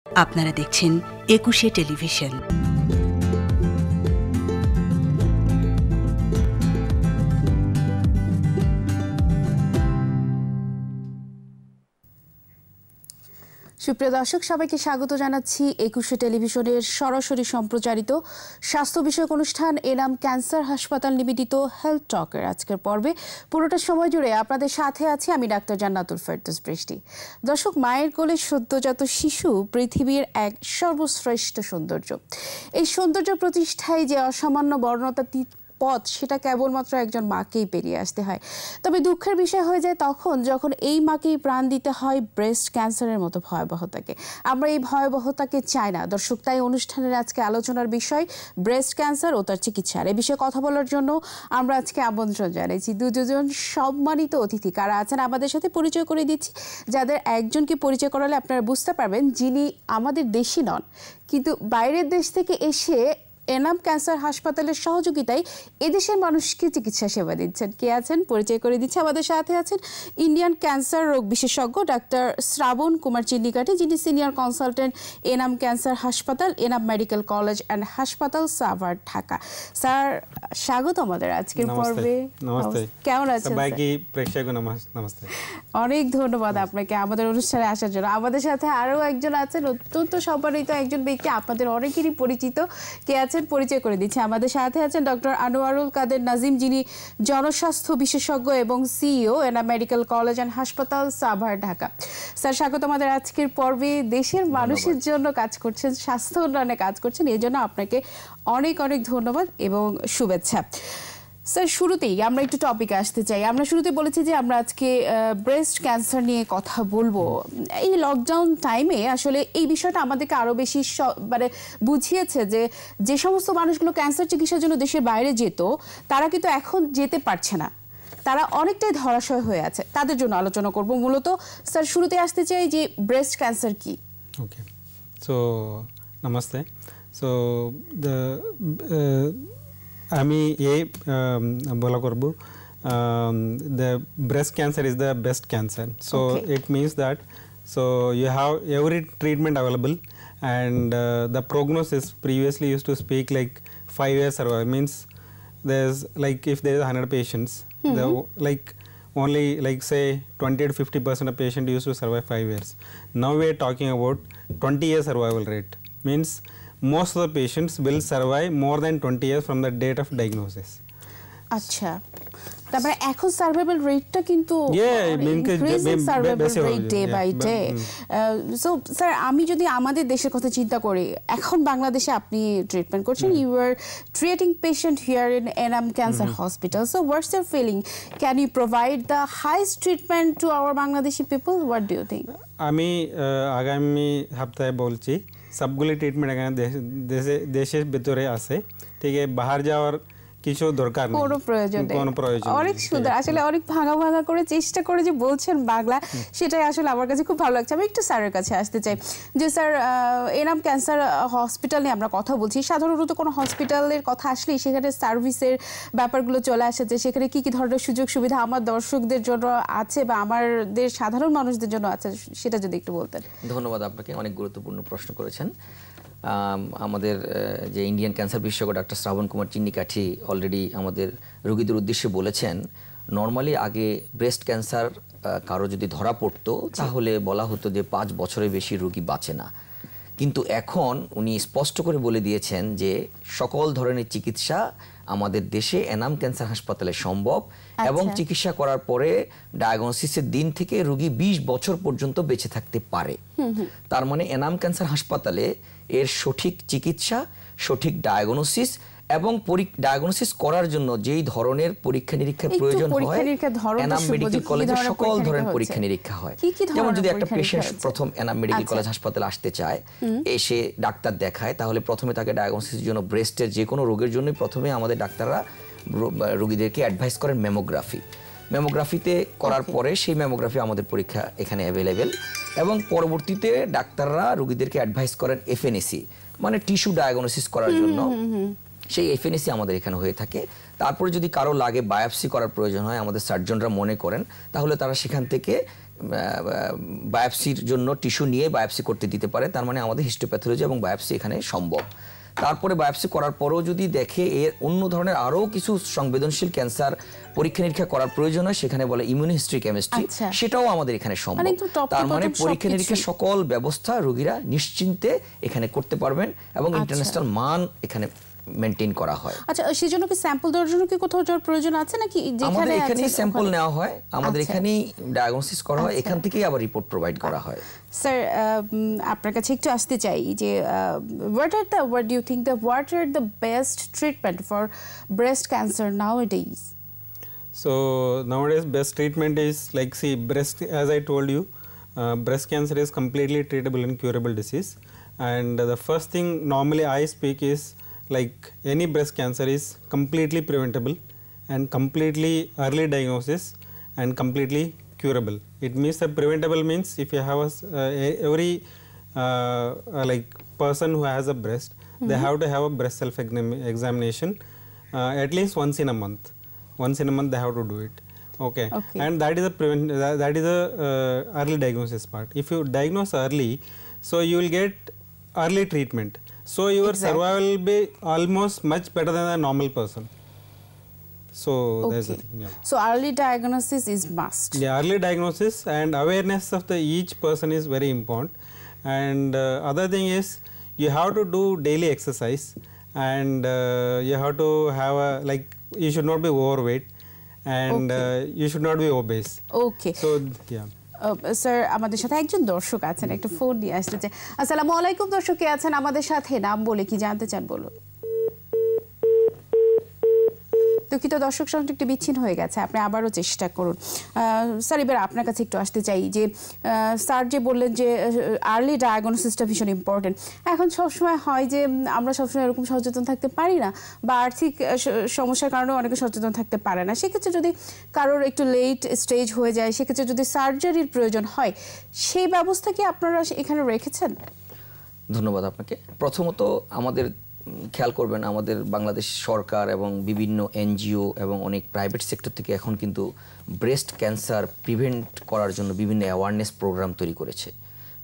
আপনারা দেখছেন একুশে টেলিভিশন। সুপ্রিয় দর্শক, সবাইকে স্বাগত জানাচ্ছি একুশে টেলিভিশনের সরাসরি সম্প্রচারিত স্বাস্থ্য বিষয়ক অনুষ্ঠান এনাম ক্যান্সার হাসপাতাল নিবেদিত হেলথ টকের আজকের পর্বে। পুরোটা সময় জুড়ে আপনাদের সাথে আছি আমি ডাক্তার জান্নাতুল ফেরদৌস বৃষ্টি। দর্শক, মায়ের কোলে সদ্যজাত শিশু পৃথিবীর এক সর্বশ্রেষ্ঠ সৌন্দর্য। এই সৌন্দর্য প্রতিষ্ঠায় যে অসামান্য বর্ণতাতীত পথ, সেটা কেবলমাত্র একজন মাকেই পেরিয়ে আসতে হয়। তবে দুঃখের বিষয় হয়ে যায় তখন যখন এই মাকেই প্রাণ দিতে হয় ব্রেস্ট ক্যান্সারের মতো ভয়াবহতাকে। আমরা এই ভয়াবহতাকে চাই না দর্শক, তাই অনুষ্ঠানের আজকে আলোচনার বিষয় ব্রেস্ট ক্যান্সার ও তার চিকিৎসার। এই বিষয়ে কথা বলার জন্য আমরা আজকে আমন্ত্রণ জানাইছি দুজন সম্মানিত অতিথি। কারা আছেন আমাদের সাথে পরিচয় করে দিচ্ছি, যাদের একজনকে পরিচয় করালে আপনারা বুঝতে পারবেন যিনি আমাদের দেশি নন, কিন্তু বাইরের দেশ থেকে এসে এনাম ক্যান্সার হাসপাতালের সহযোগিতায় এদেশের মানুষকে চিকিৎসা সেবা দিচ্ছেন। কে আছেন পরিচয় করে দিচ্ছে। আমাদের সাথে আছেন ইন্ডিয়ান ক্যান্সার রোগ বিশেষজ্ঞ ডাক্তার শ্রাবণ কুমার চিন্নিকাঠি, যিনি সিনিয়র কনসালটেন্ট এনাম ক্যান্সার হাসপাতাল, এনাম মেডিকেল কলেজ অ্যান্ড হাসপাতাল, সাভার, ঢাকা। স্যার, স্বাগত আমাদের আজকের পর্বে। নমস্তে, কেমন আছেন? সবাইকে প্রেক্ষক নমস্তে। অনেক ধন্যবাদ আপনাকে আমাদের অনুষ্ঠানে আসার জন্য। আমাদের সাথে আরও একজন আছেন, অত্যন্ত সম্মানিত একজন ব্যক্তি, আপনাদের অনেকেরই পরিচিত। কে আছেন পরিচয় করে দিচ্ছে। আমাদের সাথে আছেন ডক্টর আনোয়ারুল কাদের নাজিম, যিনি জনস্বাস্থ্য বিশেষজ্ঞ এবং CEO Enam medical college and হাসপাতাল, সাভার, ঢাকা। স্যার, স্বাগত আমাদের আজকের পর্বে। দেশের মানুষের জন্য কাজ করছেন, স্বাস্থ্য উন্নয়নে কাজ করছেন, এই জন্য আপনাকে অনেক অনেক ধন্যবাদ এবং শুভেচ্ছা। স্যার, শুরুতেই আমরা একটু টপিকে আসতে চাই। আমরা শুরুতে বলেছি যে আমরা আজকে ব্রেস্ট ক্যান্সার নিয়ে কথা বলবো। এই লকডাউন টাইমে আসলে এই বিষয়টা আমাদেরকে আরও বেশি মানে বুঝিয়েছে যে যে সমস্ত মানুষগুলো ক্যান্সার চিকিৎসার জন্য দেশের বাইরে যেত, তারা কিন্তু এখন যেতে পারছে না, তারা অনেকটাই ধরাশয় হয়ে আছে। তাদের জন্য আলোচনা করব মূলত। স্যার, শুরুতে আসতে চাই যে ব্রেস্ট ক্যান্সার কি? ওকে, সো নমস্তে। সো আমি বলা করব the breast cancer is the best cancer. So it means that you have every treatment available, and the prognosis previously used to speak like 5 years survival. Means there's like if there is 100 patients, the like only like say 20 to 50% of patient used to survive 5 years. Now we are talking about 20-year survival rate. Means most of the patients will survive more than 20 years from the date of diagnosis. আচ্ছা, তারপরে এখন survival রেটটা কিন্তু day by day. So sir, আমি যদি আমাদের দেশের কথা চিন্তা করি, এখন বাংলাদেশে আপনি ট্রিটমেন্ট করছেন, you are treating patient here in Enam cancer hospital. So what's your feeling? Can you provide the highest treatment to our Bangladeshi people? What do you think? আমি আগামী সপ্তাহে বলছি সবগুলি ট্রিটমেন্ট এখানে দেশের ভিতরে আছে, ঠিক আছে? বাহার যাওয়ার কিছু দরকার নেই, কোনো প্রয়োজন নেই। অনেক সুন্দর, আসলে অনেক ভাঙা ভাঙা করে চেষ্টা করে যে বলছেন বাংলা, সেটাই আসলে আমার কাছে খুব ভালো লাগছে। আমি একটু স্যারের কাছে আসতে চাই যে স্যার, এনাম ক্যান্সার হসপিটাল নিয়ে আমরা কথা বলছি। সাধারণত কোনো হসপিটালের কথা আসলেই সেখানে সার্ভিসের ব্যাপারগুলো চলে আসে, যে সেখানে কী কী ধরনের সুযোগ সুবিধা আমার দর্শকদের জন্য আছে বা আমাদের সাধারণ মানুষদের জন্য আছে, সেটা যদি একটু বলতেন। ধন্যবাদ আপনাকে, অনেক গুরুত্বপূর্ণ প্রশ্ন করেছেন। আমাদের যে ইন্ডিয়ান ক্যান্সার বিশেষজ্ঞ ডাক্তার শ্রাবণ কুমার চিন্নিকাঠি অলরেডি আমাদের রোগীদের উদ্দেশ্যে বলেছেন, নর্মালি আগে ব্রেস্ট ক্যান্সার কারো যদি ধরা পড়তো তাহলে বলা হতো যে 5 বছরের বেশি রোগী বাঁচে না, কিন্তু এখন উনি স্পষ্ট করে বলে দিয়েছেন যে সকল ধরনের চিকিৎসা আমাদের দেশে এনাম ক্যান্সার হাসপাতালে সম্ভব, এবং চিকিৎসা করার পরে ডায়াগনোসিসের দিন থেকে রোগী 20 বছর পর্যন্ত বেঁচে থাকতে পারে। তার মানে এনাম ক্যান্সার হাসপাতালে এর সঠিক চিকিৎসা, সঠিক ডায়াগনোসিস এবং ডায়াগনোসিস করার জন্য যেই ধরনের পরীক্ষা নিরীক্ষার প্রয়োজন হয়, এনাম মেডিকেল কলেজে সকল ধরনের পরীক্ষা নিরীক্ষা হয়। যেমন যদি একটা পেশেন্ট প্রথম এনাম মেডিকেল কলেজ হাসপাতালে আসতে চায়, এসে ডাক্তার দেখায়, তাহলে প্রথমে তাকে ডায়াগনোসিসের জন্য ব্রেস্টের যে কোনো রোগের জন্য প্রথমে আমাদের ডাক্তাররা রোগীদেরকে অ্যাডভাইস করেন ম্যামোগ্রাফিতে করার পরে সেই ম্যামোগ্রাফি আমাদের পরীক্ষা এখানে অ্যাভেলেবেল, এবং পরবর্তীতে ডাক্তাররা রোগীদেরকে অ্যাডভাইস করেন এফএনএসি মানে টিস্যু ডায়াগনোসিস করার জন্য। সেই এফএনএসি আমাদের এখানে হয়ে থাকে। তারপরে যদি কারো লাগে বায়োপসি করার প্রয়োজন হয়, আমাদের সার্জনরা মনে করেন, তাহলে তারা সেখান থেকে বায়োপসির জন্য টিস্যু নিয়ে বায়োপসি করতে দিতে পারে, তার মানে আমাদের হিস্টোপ্যাথোলজি এবং বায়োপসি এখানে সম্ভব। তারপরে বায়োপসি করার পরেও যদি দেখে এর অন্য ধরনের আরও কিছু সংবেদনশীল ক্যান্সার পরীক্ষা নিরীক্ষা করার প্রয়োজন হয়, সেখানে বলে ইমিউনোহিস্ট্রিকেমিস্ট্রি, সেটাও আমাদের এখানে সম্ভব। তার মানে পরীক্ষা নিরীক্ষা সকল ব্যবস্থা রোগীরা নিশ্চিন্তে এখানে করতে পারবেন এবং ইন্টারন্যাশনাল মান এখানে মেইনটেইন করা হয়। আচ্ছা, সেজন্য কি স্যাম্পল দেওয়ার জন্য কি কোথাও যাওয়ার প্রয়োজন আছে নাকি আমাদের এখানেই স্যাম্পল নেওয়া হয়, আমাদের এখানেই ডায়াগনোসিস করা হয়, এখান থেকেই আবার রিপোর্ট প্রোভাইড করা হয়। স্যার, আপনার কাছে একটু আসতে চাই যে what do you think what are the best treatment for breast cancer nowadays? So nowadays best treatment is like, see, breast, as I told you, breast cancer is completely treatable and curable disease, and the first thing normally I speak is like any breast cancer is completely preventable and completely early diagnosis and completely curable. It means that preventable means if you have every like person who has a breast, they have to have a breast self examination at least once in a month. Once in a month they have to do it. Okay. And that is a that is a early diagnosis part. If you diagnose early, so you will get early treatment, so your survival will be almost much better than a normal person. So there's a thing, yeah. So early diagnosis is must. Yeah, early diagnosis and awareness of the each person is very important. And other thing is you have to do daily exercise, and you have to have a, like, you should not be overweight, and you should not be obese. Okay. So yeah. Sir, আমাদের সাথে একজন দর্শক আছেন, একটা phone নিয়ে আসতে চাই। আসসালামু আলাইকুম দর্শক, কে আছেন আমাদের সাথে? নাম বলে কি জানতে চান বলুন। দুঃখিত, দর্শক সংযোগটি বিচ্ছিন্ন হয়ে গেছে, আপনি আবারও চেষ্টা করুন। স্যার, এবার আপনার কাছে একটু আসতে চাই যে স্যার যে বললেন যে আর্লি ডায়াগনোসিসটা ভীষণ ইম্পর্টেন্ট। এখন সবসময় হয় যে আমরা সবসময় এরকম সচেতন থাকতে পারি না, বা আর্থিক সমস্যার কারণে অনেকে সচেতন থাকতে পারে না। সেক্ষেত্রে যদি কারোর একটু লেট স্টেজ হয়ে যায়, সেক্ষেত্রে যদি সার্জারির প্রয়োজন হয়, সেই ব্যবস্থা কি আপনারা এখানে রেখেছেন? ধন্যবাদ আপনাকে। প্রথমত আমাদের খেয়াল করবেন, আমাদের বাংলাদেশ সরকার এবং বিভিন্ন এনজিও এবং অনেক প্রাইভেট সেক্টর থেকে এখন কিন্তু ব্রেস্ট ক্যান্সার প্রিভেন্ট করার জন্য বিভিন্ন অ্যাওয়ারনেস প্রোগ্রাম তৈরি করেছে।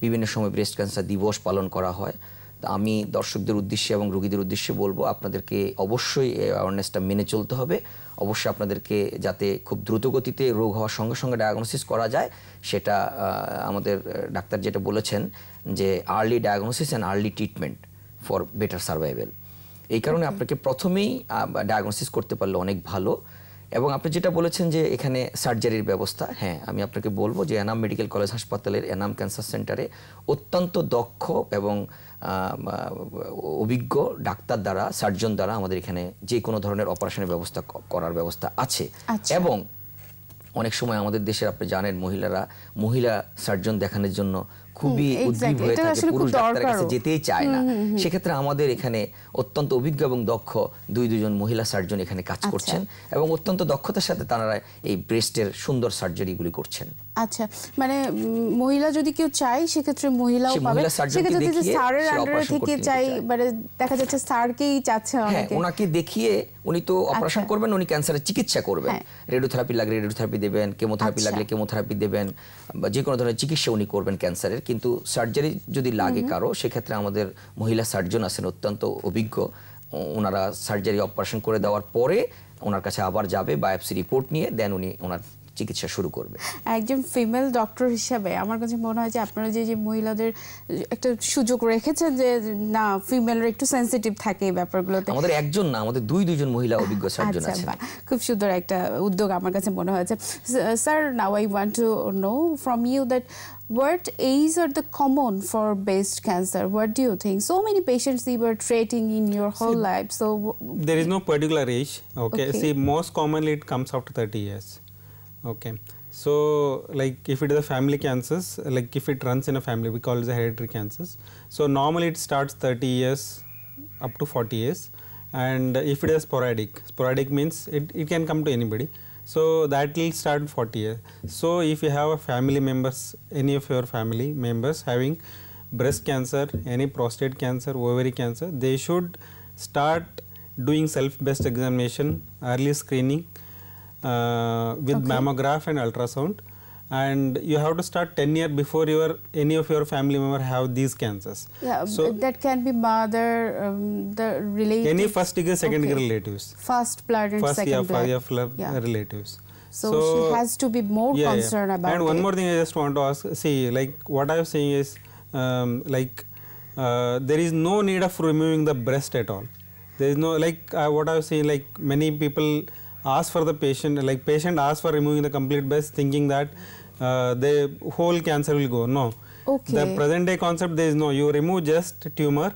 বিভিন্ন সময় ব্রেস্ট ক্যান্সার দিবস পালন করা হয়। তা আমি দর্শকদের উদ্দেশ্যে এবং রোগীদের উদ্দেশ্যে বলবো, আপনাদেরকে অবশ্যই এই অ্যাওয়ারনেসটা মেনে চলতে হবে। অবশ্যই আপনাদেরকে যাতে খুব দ্রুত গতিতে রোগ হওয়ার সঙ্গে সঙ্গে ডায়াগনোসিস করা যায়, সেটা আমাদের ডাক্তার যেটা বলেছেন যে early diagnosis and early treatment for better survival. এই কারণে আপনাকে প্রথমেই ডায়াগনোসিস করতে পারলে অনেক ভালো। এবং আপনি যেটা বলেছেন যে এখানে সার্জারির ব্যবস্থা, হ্যাঁ, আমি আপনাকে বলবো যে এনাম মেডিকেল কলেজ হাসপাতালের এনাম ক্যান্সার সেন্টারে অত্যন্ত দক্ষ এবং অভিজ্ঞ ডাক্তার দ্বারা, সার্জন দ্বারা আমাদের এখানে যে কোনো ধরনের অপারেশনের ব্যবস্থা করার ব্যবস্থা আছে। এবং অনেক সময় আমাদের দেশের, আপনি জানেন, মহিলা সার্জন দেখানোর জন্য খুবই উদ্গ্রীব হয়ে থাকে, পুরুষ ডাক্তারের কাছে যেতেই চায় না। সেক্ষেত্রে আমাদের এখানে অত্যন্ত অভিজ্ঞ এবং দক্ষ দুজন মহিলা সার্জন এখানে কাজ করছেন এবং অত্যন্ত দক্ষতার সাথে তারা এই ব্রেস্টের সুন্দর সার্জারিগুলি করছেন। আচ্ছা, মানে মহিলা যদি কেউ চায় সেক্ষেত্রে মহিলাও পাবে। সেক্ষেত্রে যদি স্যারের আন্ডারে থেকে চাই, মানে দেখা যাচ্ছে স্যারকেই চাচ্ছে অনেকে, ওনাকে দেখিয়ে উনি তো অপারেশন করবেন, উনি ক্যান্সারের চিকিৎসা করবেন, রেডিওথেরাপি লাগলে রেডিওথেরাপি দেবেন, কেমোথেরাপি লাগলে কেমোথেরাপি দেবেন, বা যে কোনো ধরনের চিকিৎসা উনি করবেন ক্যান্সারের। কিন্তু সার্জারি যদি লাগে কারো, সেক্ষেত্রে আমাদের মহিলা সার্জন আছেন অত্যন্ত অভিজ্ঞ, ওনারা সার্জারি অপারেশন করে দেওয়ার পরে ওনার কাছে আবার যাবে বায়োপসি রিপোর্ট নিয়ে, দেন উনি ওনার চিকিৎসা শুরু করবে। একজন ফিমেল ডক্টর হিসেবে আমার কাছে মনে হয় যে আপনারা যে মহিলাদের একটা সুযোগ রেখেছেন যে না, ফিমেলরা একটু সেনসিটিভ থাকে এই ব্যাপারগুলোতে। আমাদের একজন না, আমাদের দুজন মহিলা অভিজ্ঞ সার্জন আছেন। খুব সুন্দর একটা উদ্যোগ আমার কাছে মনে হয়েছে। Sir, now I want to know from you that what age are the common for breast cancer? What do you think? So many patients you were treating in your whole life. So there is no particular age. Okay. See, most commonly it comes after 30 years. Okay. So like if it is a family cancers, like if it runs in a family, we call it the hereditary cancers. So normally it starts 30 years up to 40 years. And if it is sporadic means it can come to anybody. So that will start 40 years. So if you have a family members, any of your family members having breast cancer, any prostate cancer, ovary cancer, they should start doing self-breast examination, early screening with mammograph and ultrasound. and you have to start 10 years before any of your family member have these cancers. Yeah, so that can be mother, the relatives. Any first degree, second degree relatives. First blood and second blood. Relatives. So she has to be more concerned about it. And one more thing I just want to ask, see, like what I was saying is, there is no need of removing the breast at all. There is no, like what I was saying, like many people ask for the patient, like patient asks for removing the complete breast thinking that the whole cancer will go. No. Okay. The present day concept, there is no, you remove just tumor,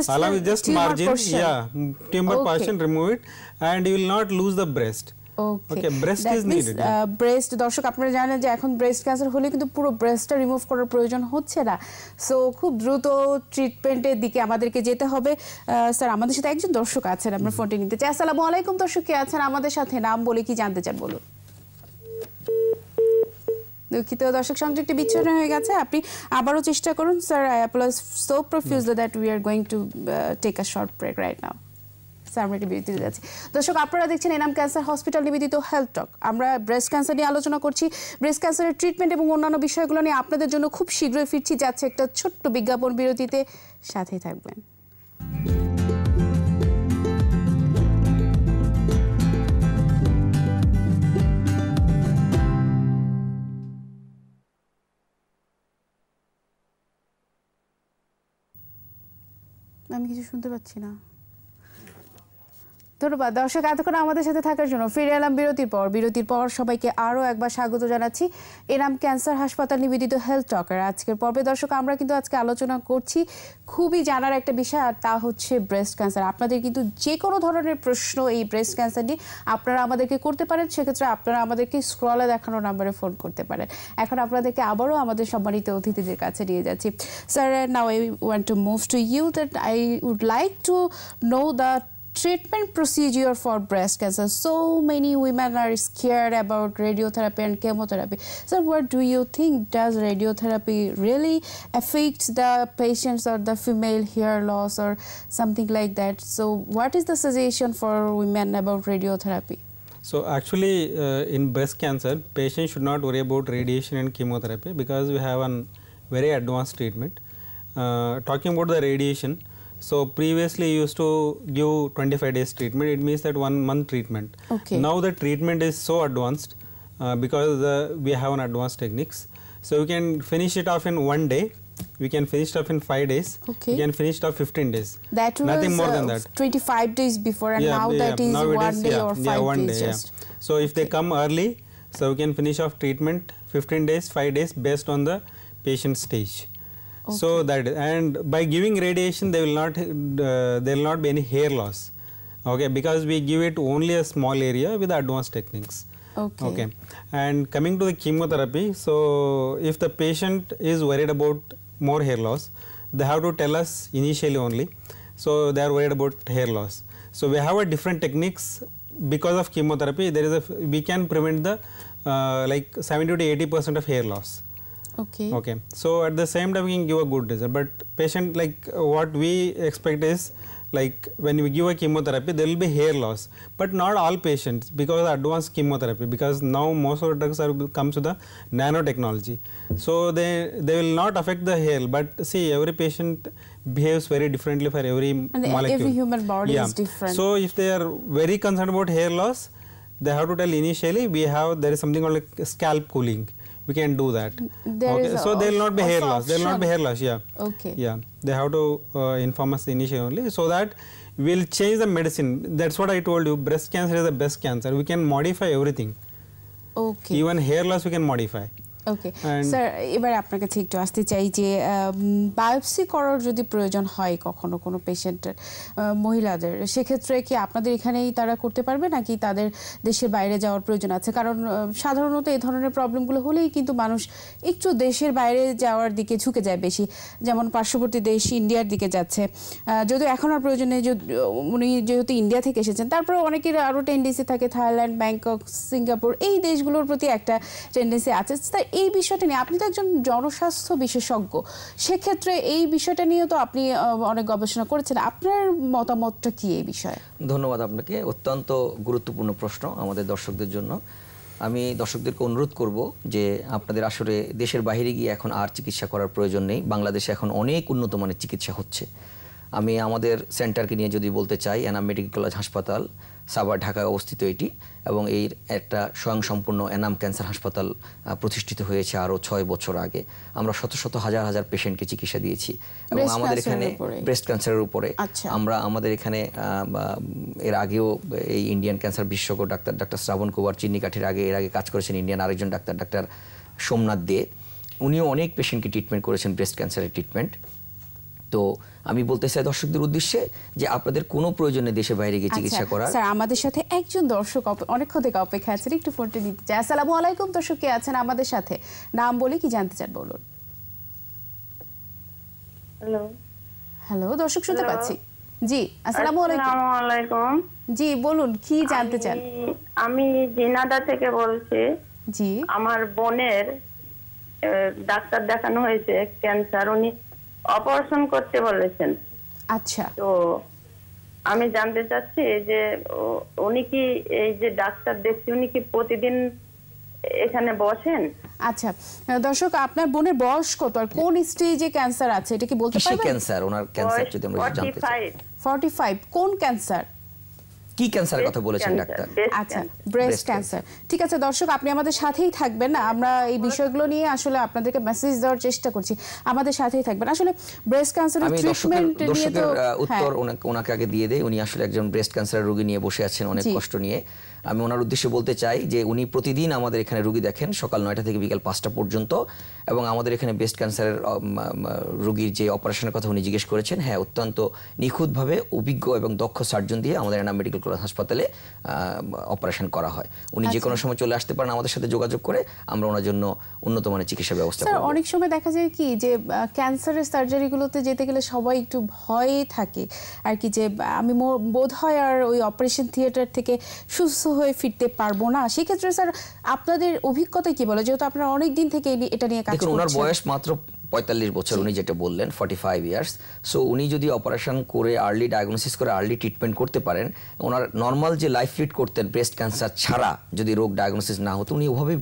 along with just margin, tumor portion, remove it, and you will not lose the breast. Okay, breast is needed. Breast দর্শক আপনারা জানেন যে এখন breast cancer হলে কিন্তু পুরো ব্রেস্টটা remove করার প্রয়োজন হচ্ছে না, সো খুব দ্রুত ট্রিটমেন্টের দিকে আমাদেরকে যেতে হবে। স্যার আমাদের সাথে একজন দর্শক আছেন, আমরা ফোনটি নিতে চাই। আসসালামু আলাইকুম দর্শক, কে আছেন আমাদের সাথে, নাম বলে কি জানতে চান বলুন। দুঃখিত দর্শক, সংযোগটি বিচ্ছিন্ন হয়ে গেছে, আপনি আবারও চেষ্টা করুন। Sir I apologize so profusely that we are going to take a short break right now. দর্শক আপনারা দেখছেন এনাম ক্যান্সার হসপিটাল নিবেদিত হেলথ টক। আমরা ব্রেস্ট ক্যান্সার নিয়ে আলোচনা করছি, ব্রেস্ট ক্যান্সারের ট্রিটমেন্ট এবং অন্যান্য বিষয়গুলো নিয়ে আপনাদের জন্য খুব শীঘ্রই ফিরছি, যাচ্ছে একটা ছোট্ট বিজ্ঞাপন বিরতিতে, সাথেই থাকবেন। আমি কিছু শুনতে পাচ্ছি না। ধন্যবাদ দর্শক এতক্ষণ আমাদের সাথে থাকার জন্য। ফিরে এলাম বিরতির পর সবাইকে আরও একবার স্বাগত জানাচ্ছি এনাম ক্যান্সার হাসপাতাল নিবেদিত হেলথ টকের আজকের পর্বে। দর্শক আমরা কিন্তু আজকে আলোচনা করছি খুবই জানার একটা বিষয়, আর তা হচ্ছে ব্রেস্ট ক্যান্সার। আপনাদের কিন্তু যে কোনো ধরনের প্রশ্ন এই ব্রেস্ট ক্যান্সার নিয়ে আপনারা আমাদেরকে করতে পারেন, সেক্ষেত্রে আপনারা আমাদেরকে স্ক্রলে দেখানো নাম্বারে ফোন করতে পারেন। এখন আপনাদেরকে আবারও আমাদের সম্মানিত অতিথিদের কাছে নিয়ে যাচ্ছি। Sir now I want to move to you that I would like to know the treatment procedure for breast cancer. So many women are scared about radiotherapy and chemotherapy. So what do you think, does radiotherapy really affect the patients or the female hair loss or something like that? So what is the suggestion for women about radiotherapy? So actually in breast cancer, patients should not worry about radiation and chemotherapy because we have a very advanced treatment. Talking about the radiation, so previously used to give 25 days treatment, it means that 1 month treatment. Okay. Now the treatment is so advanced because we have an advanced techniques. So we can finish it off in 1 day, we can finish it off in 5 days, we can finish it off 15 days. That was nothing more than that. 25 days before, and now that is now 1 day or 5 days day, just. So if they come early, so we can finish off treatment 15 days, 5 days based on the patient stage. Okay. So that, and by giving radiation there will not be any hair loss, okay, because we give it only a small area with advanced techniques. Okay. And coming to the chemotherapy, so if the patient is worried about more hair loss, they have to tell us initially only, so they are worried about hair loss. So we have a different techniques. Because of chemotherapy we can prevent the like 70 to 80% of hair loss. Okay. So at the same time we can give a good result, but patient, like what we expect is, like when we give a chemotherapy there will be hair loss, but not all patients because of advanced chemotherapy, because now most of the drugs comes with the nanotechnology, so they will not affect the hair, but see every patient behaves very differently for every molecule. Every human body is different. So if they are very concerned about hair loss, they have to tell initially there is something called like scalp cooling. We can do that. So there will not be hair loss. There will not be hair loss. They have to inform us initially only, so that we will change the medicine. That's what I told you. Breast cancer is the best cancer. We can modify everything. Even hair loss we can modify. Okay sir, এবার আপনার কাছে একটু আসতে চাই যে biopsy করার যদি প্রয়োজন হয় কখনো কোনো পেশেন্টের, মহিলাদের, সেক্ষেত্রে কি আপনাদের এখানেই তারা করতে পারবে নাকি তাদের দেশের বাইরে যাওয়ার প্রয়োজন আছে? কারণ সাধারণত এই ধরনের প্রবলেমগুলো হলেই কিন্তু মানুষ একটু দেশের বাইরে যাওয়ার দিকে ঝুঁকে যায় বেশি, যেমন পার্শ্ববর্তী দেশ ইন্ডিয়ার দিকে যাচ্ছে, যদিও এখন আর প্রয়োজন নেই, উনি যেহেতু ইন্ডিয়া থেকে এসেছেন। তারপরে অনেকের আরও টেন্ডেন্সি থাকে থাইল্যান্ড, ব্যাংকক, সিঙ্গাপুর, এই দেশগুলোর প্রতি একটা টেন্ডেন্সি আছে। এই বিষয়টা নিয়ে আপনি তো একজন জনস্বাস্থ্য বিশেষজ্ঞ, সেক্ষেত্রে এই বিষয়টা নিয়েও তো আপনি অনেক গবেষণা করেছেন, আপনার মতামতটা কি এই বিষয়ে? ধন্যবাদ আপনাকে, অত্যন্ত গুরুত্বপূর্ণ প্রশ্ন আমাদের দর্শকদের জন্য। আমি দর্শকদেরকে অনুরোধ করব যে আপনাদের আসলে দেশের বাইরে গিয়ে এখন আর চিকিৎসা করার প্রয়োজন নেই। বাংলাদেশে এখন অনেক উন্নত মানের চিকিৎসা হচ্ছে। আমি আমাদের সেন্টারকে নিয়ে যদি বলতে চাই, এনাম মেডিকেল কলেজ হাসপাতাল সাভার ঢাকায় অবস্থিত এটি, এবং এই একটা স্বয়ংসম্পূর্ণ এনাম ক্যান্সার হাসপাতাল প্রতিষ্ঠিত হয়েছে আরও 6 বছর আগে। আমরা শত শত হাজার হাজার পেশেন্টকে চিকিৎসা দিয়েছি এবং আমাদের এখানে ব্রেস্ট ক্যান্সারের উপরে আমরা আমাদের এখানে এর আগেও এই ইন্ডিয়ান ক্যান্সার বিশেষজ্ঞ ডাক্তার শ্রাবণ কুমার চিন্নিকাঠির এর আগে কাজ করেছেন ইন্ডিয়ান আরেকজন ডাক্তার সোমনাথ দে, উনিও অনেক পেশেন্টকে ট্রিটমেন্ট করেছেন ব্রেস্ট ক্যান্সারের ট্রিটমেন্ট। তো আমি বলতে চাই দর্শকদের উদ্দেশ্যে যে আপনাদের কোনো প্রয়োজনে দেশে বাইরে গিয়ে চিকিৎসা করার। স্যার আমাদের সাথে একজন দর্শক অনেকক্ষণ থেকে অপেক্ষা আছেন, একটু ফোনটি নিতে চাই। আসসালামু আলাইকুম দর্শক, কে আছেন আমাদের সাথে? নাম বলে কি জানতে চান বলুন। হ্যালো হ্যালো দর্শক শুনতে পাচ্ছি। জি আসসালামু আলাইকুম। জি বলুন কি জানতে চান? আমি জিনাদা থেকে বলছি। জি আমার বোনের ডাক্তার দেখানো হয়েছে ক্যান্সার, উনি অপারেশন করতে বলেছেন। আচ্ছা, তো আমি জানতে চাচ্ছি যে উনি কি এই যে ডাক্তার দেখছি উনি কি প্রতিদিন এখানে বসেন? আচ্ছা দর্শক, আপনার বোনের বয়স কত আর কোন স্টেজে ক্যান্সার আছে এটা কি বলতে পারবেন? ক্যান্সার, ওনার ক্যান্সার যদি আমরা জানতে চাই। 45। কোন ক্যান্সার? কি ক্যান্সারের কথা বলেছেন ডাক্তার? আচ্ছা ব্রেস্ট ক্যান্সার। ঠিক আছে দর্শক, আপনি আমাদের সাথেই থাকবেন, আমরা এই বিষয়গুলো নিয়ে আসলে আপনাদেরকে মেসেজ দেওয়ার চেষ্টা করছি, আমাদের সাথেই থাকবেন। আসলে ব্রেস্ট ক্যান্সারের ট্রিটমেন্ট নিয়ে তো উত্তর ওনাকে আগে দিয়ে দেই। উনি আসলে একজন ব্রেস্ট ক্যান্সারের রোগী নিয়ে বসে আছেন অনেক কষ্ট নিয়ে। আমি ওনার উদ্দেশ্যে বলতে চাই যে উনি প্রতিদিন আমাদের এখানে রোগী দেখেন সকাল 9টা থেকে বিকাল 5টা পর্যন্ত, এবং আমাদের এখানে ব্রেস্ট ক্যান্সারের রোগীর যে অপারেশনের কথা উনি জিজ্ঞেস করেছেন, হ্যাঁ অত্যন্ত নিখুঁতভাবে অভিজ্ঞ এবং দক্ষ সার্জন দিয়ে আমাদের এনাম মেডিকেল কলেজ হাসপাতালে অপারেশন করা হয়। উনি যে কোনো সময় চলে আসতে পারেন আমাদের সাথে যোগাযোগ করে, আমরা ওনার জন্য উন্নত মানের চিকিৎসা ব্যবস্থা করব। অনেক সময় দেখা যায় কি যে ক্যান্সারের সার্জারিগুলোতে যেতে গেলে সবাই একটু ভয়ে থাকে আর কি, যে আমি বোধ হয় আর ওই অপারেশন থিয়েটার থেকে সুস্থ হয়ে ফিরতে পারবো না। সেক্ষেত্রে স্যার আপনাদের অভিজ্ঞতা কি বলে, যেহেতু আপনারা অনেক দিন থেকে এটা নিয়ে কাজ করছেন? ওনার বয়স মাত্র 45 বছর, উনি যেটা বললেন 45 ইয়ার্স। সো উনি যদি অপারেশন করে আর্লি ডায়াগনোসিস করে আর্লি ট্রিটমেন্ট করতে পারেন, ওনার নর্মাল যে লাইফ লিড করতেন ব্রেস্ট ক্যান্সার ছাড়া যদি রোগ ডায়াগনোসিস না হতো, উনি ওভাবে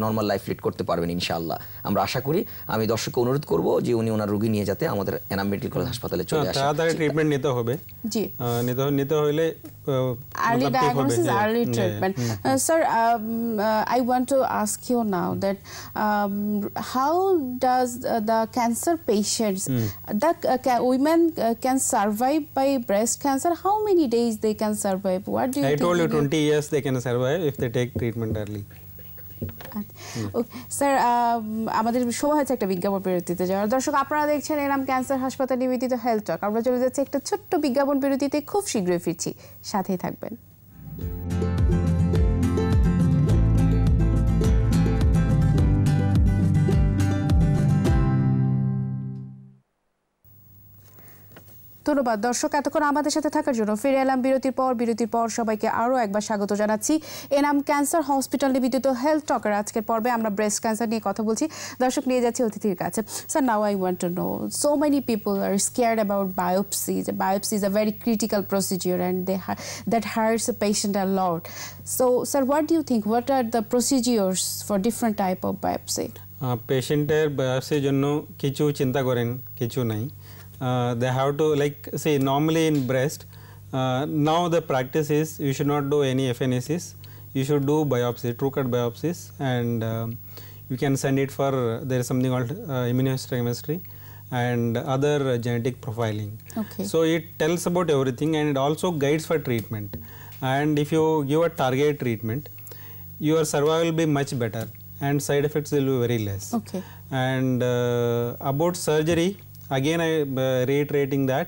নর্মাল লাইফ লিড করতে পারবেন ইনশাআল্লাহ, আমরা আশা করি। আমি দর্শককে অনুরোধ করব যে উনি ওনার রোগী নিয়ে যাতে আমাদের এনাম মেডিকেল কলেজ হাসপাতালে চলে আসেন। তাড়াতাড়ি ট্রিটমেন্ট নিতে হবে। জি নিতে হলে early diagnosis, early treatment. Sir, I want to ask you now that how does the cancer patients, the women can survive by breast cancer? How many days they can survive? What do you think? I told you 20 years they can survive if they take treatment early. Sir আমাদের সময় হচ্ছে একটা বিজ্ঞাপন বিরতিতে যাওয়ার। দর্শক আপনারা দেখছেন এনাম ক্যান্সার হাসপাতাল নিবেদিত হেলথ টক। আমরা চলে যাচ্ছি একটা ছোট্ট বিজ্ঞাপন বিরতিতে, খুব শীঘ্রই ফিরছি, সাথেই থাকবেন। ধন্যবাদ দর্শক এতক্ষণ আমাদের সাথে থাকার জন্য। ফিরে এলাম বিরতির পর সবাইকে আরও একবার স্বাগত জানাচ্ছি এনাম ক্যান্সার হসপিটাল নিবেদিত হেলথ টকের আজকের পর্বে। আমরা ব্রেস্ট ক্যান্সার নিয়ে কথা বলছি। দর্শক নিয়ে যাচ্ছি অতিথির কাছে। Sir now I want to know, so many people are scared about biopsy. Biopsy is a very critical procedure and that hurts a patient a lot. So sir, what do you think, what are the procedures for different type of biopsy? পেশেন্টের বায়োপসির জন্য কিছু চিন্তা করেন কিছু নাই। They have to, like say normally in breast, now the practice is you should not do any FNACs, you should do biopsy, true cut biopsies, and you can send it for there is something called immunohistochemistry and other genetic profiling. Okay. So it tells about everything and it also guides for treatment, and if you give a target treatment, your survival will be much better and side effects will be very less. Okay. And about surgery, again I reiterating that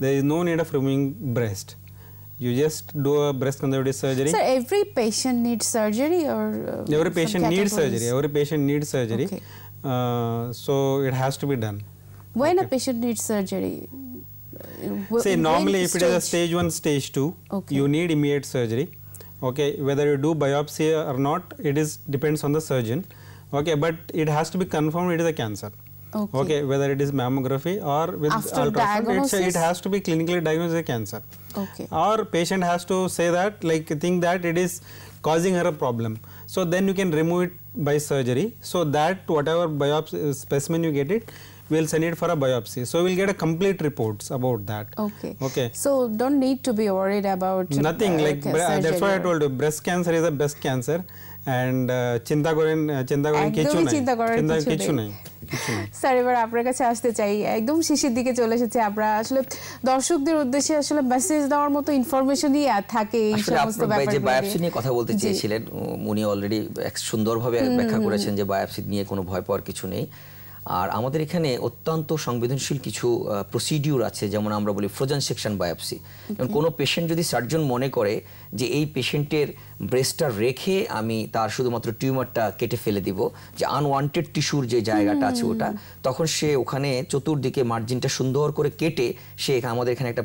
there is no need of removing breast. You just do a breast conservative surgery. Sir, every patient needs surgery or every patient needs surgery. Every patient needs surgery. Okay. So it has to be done. When a patient needs surgery? Say normally if it is a stage 1, stage 2, okay, you need immediate surgery. Okay, whether you do biopsy or not, it is depends on the surgeon. Okay, but it has to be confirmed it is a cancer. Okay, whether it is mammography or with After ultrasound, diagnosis? it has to be clinically diagnosed as a cancer. Okay. Or patient has to say that, like, think that it is causing her a problem. So then you can remove it by surgery. So that whatever biopsy specimen you get it, we'll send it for a biopsy. So we'll get a complete reports about that. Okay. Okay. So don't need to be worried about Nothing like that's why I told you breast cancer is the best cancer, and চিন্তা করেন কিছু একদমই নাই, চিন্তা করার কিছু নাই। Sir এবার আপনার কাছে আসতে চাই, একদম শেষের দিকে চলে এসেছে, আমরা আসলে দর্শকদের উদ্দেশ্যে আসলে মেসেজ দেওয়ার মতো ইনফরমেশনই থাকে এই সমস্ত ব্যাপারগুলো। যে বায়োপসি নিয়ে কথা বলতে চেয়েছিলেন উনি অলরেডি সুন্দরভাবে ব্যাখ্যা করেছেন যে বায়োপসি নিয়ে কোনো ভয় পাওয়ার কিছু নেই। আর আমাদের এখানে অত্যন্ত সংবেদনশীল কিছু প্রসিডিউর আছে, যেমন আমরা বলি ফ্রোজেন সেকশন বায়োপসি। কোনো পেশেন্ট যদি সার্জন মনে করে যে এই পেশেন্টের ব্রেস্টটা রেখে আমি তার শুধুমাত্র টিউমারটা কেটে ফেলে দিব, যে আনওয়ান্টেড টিস্যুর যে জায়গাটা আছে ওটা, তখন সে ওখানে চতুর্দিকে মার্জিনটা সুন্দর করে কেটে সে আমাদের এখানে একটা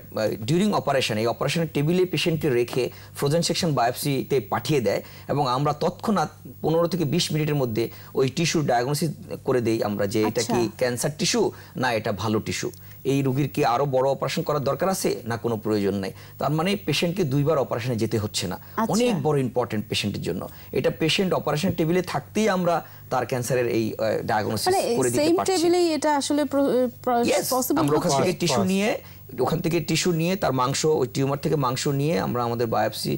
ডিউরিং অপারেশন, এই অপারেশনের টেবিলে পেশেন্টকে রেখে ফ্রোজেন সেকশন বায়োপসিতে পাঠিয়ে দেয়, এবং আমরা তৎক্ষণাৎ 15 থেকে 20 মিনিটের মধ্যে ওই টিস্যুর ডায়াগনোসিস করে দেই আমরা যে এটা কি ক্যান্সার টিস্যু না এটা ভালো টিস্যু, এই রোগীর কি আরো বড় অপারেশন করার দরকার আছে না কোনো প্রয়োজন নাই। তার মানে পেশেন্টকে 2 বার অপারেশনে যেতে হচ্ছে না, অনেক বড় ইম্পর্টেন্ট পেশেন্টের জন্য। এটা পেশেন্ট অপারেশন টেবিলে থাকতেই আমরা তার ক্যান্সারের এই ডায়াগনোসিস করে দিতে পারছি। সেম টেবিলেই এটা আসলে পসিবল। আমরা ওখান থেকে টিস্যু নিয়ে তার মাংস, ওই টিউমার থেকে মাংস নিয়ে আমরা আমাদের বায়োপসি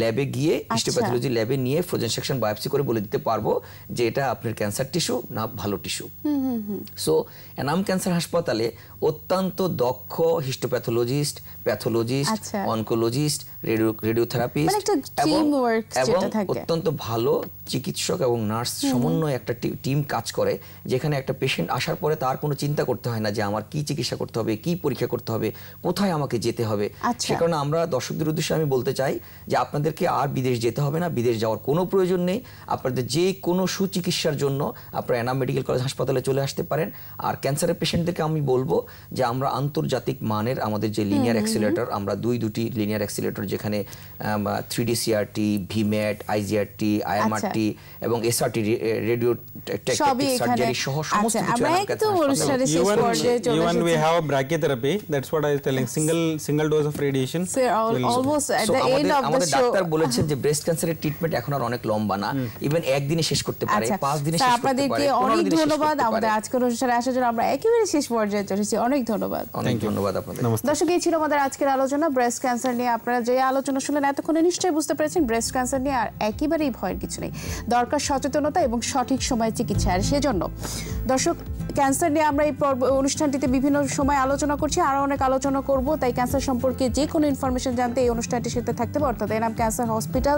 ল্যাবে গিয়ে হিস্টোপ্যাথোলজি ল্যাবে নিয়ে ফ্রোজেন সেকশন বায়োপসি করে বলে দিতে পারবো যে এটা আপনার ক্যান্সার টিস্যু না ভালো টিস্যু। সো এনাম ক্যান্সার হাসপাতালে অত্যন্ত দক্ষ হিস্টোপ্যাথোলজিস্ট, প্যাথোলজিস্ট, অনকোলজিস্ট, রেডিওথেরাপিস্ট এবং অত্যন্ত ভালো চিকিৎসক এবং নার্স সমন্বয়ে একটা টিম কাজ করে, যেখানে একটা পেশেন্ট আসার পরে তার কোনো চিন্তা করতে হয় না যে আমার কি চিকিৎসা করতে হবে, কি পরীক্ষা করতে হবে, কোথায় আমাকে যেতে হবে। সে কারণে আমরা দর্শকদের উদ্দেশ্যে আমি বলতে চাই যে আপনাদেরকে আর বিদেশ যেতে হবে না, বিদেশ যাওয়ার কোনো প্রয়োজন নেই। আপনাদের যে কোনো সুচিকিৎসার জন্য আপনারা এনাম মেডিকেল কলেজ হাসপাতালে চলে আসতে পারেন। আর ক্যান্সারের পেশেন্টদেরকে আমি বলবো যে আমরা আন্তর্জাতিক মানের আমাদের যে লিনিয়ার অ্যাক্সিলারেটর, আমরা দুটি লিনিয়ার অ্যাক্সিলারেটর, যেখানে 3D CRT, VMAT, IGRT, IMRT এবং SRT রেডিও টেকনিক সার্জারি সহ সমস্ত কিছু even we have brachytherapy, that's what I was telling, single dose of radiation. Almost at the end of the আমাদের show doctor বলেছেন যে breast ক্যান্সারের treatment এখন আর অনেক লম্বা না, ইভেন একদিনে শেষ করতে পারে, 5 দিনে শেষ করতে পারে। আপনাদেরকে অনেক ধন্যবাদ আমাদের আজকের অনুষ্ঠানে আসার জন্য। আমরা একেবারে শেষ পর্যায়ে চলেছি, অনেক ধন্যবাদ। অনেক ধন্যবাদ আপনাদের। দর্শক, এই ছিল আমাদের আজকের আলোচনা ব্রেস্ট ক্যান্সার নিয়ে। আপনারা যে আলোচনা শুনলেন এতক্ষণে নিশ্চয়ই বুঝতে পেরেছেন ব্রেস্ট ক্যান্সার নিয়ে আর একেবারেই ভয়ের কিছু নেই, দরকার সচেতনতা এবং সঠিক সময়ে চিকিৎসা। আর সেজন্য দর্শক, ক্যান্সার নিয়ে আমরা এই অনুষ্ঠানটিতে বিভিন্ন সময় আলোচনা করছি, আরও অনেক আলোচনা করব। তাই ক্যান্সার সম্পর্কে যে কোনো ইনফরমেশন জানতে এই অনুষ্ঠানটির সাথে থাকতে হবে, অর্থাৎ এনাম ক্যান্সার হসপিটাল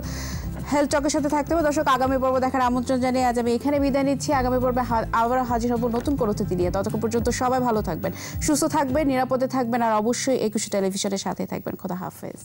হেলথ টকের সাথে থাকতে হবে। দর্শক, আগামী পর্ব দেখার আমন্ত্রণ জানিয়ে আজ আমি এখানে বিদায় নিচ্ছি। আগামী পর্বে আবার হাজির হব নতুন কোনো অতিথি নিয়ে। ততক্ষণ পর্যন্ত সবাই ভালো থাকবেন, সুস্থ থাকবেন, নিরাপদে থাকবেন, আর অবশ্যই একুশে টেলিভিশনের সাথে থাকবেন। খোদা হাফেজ।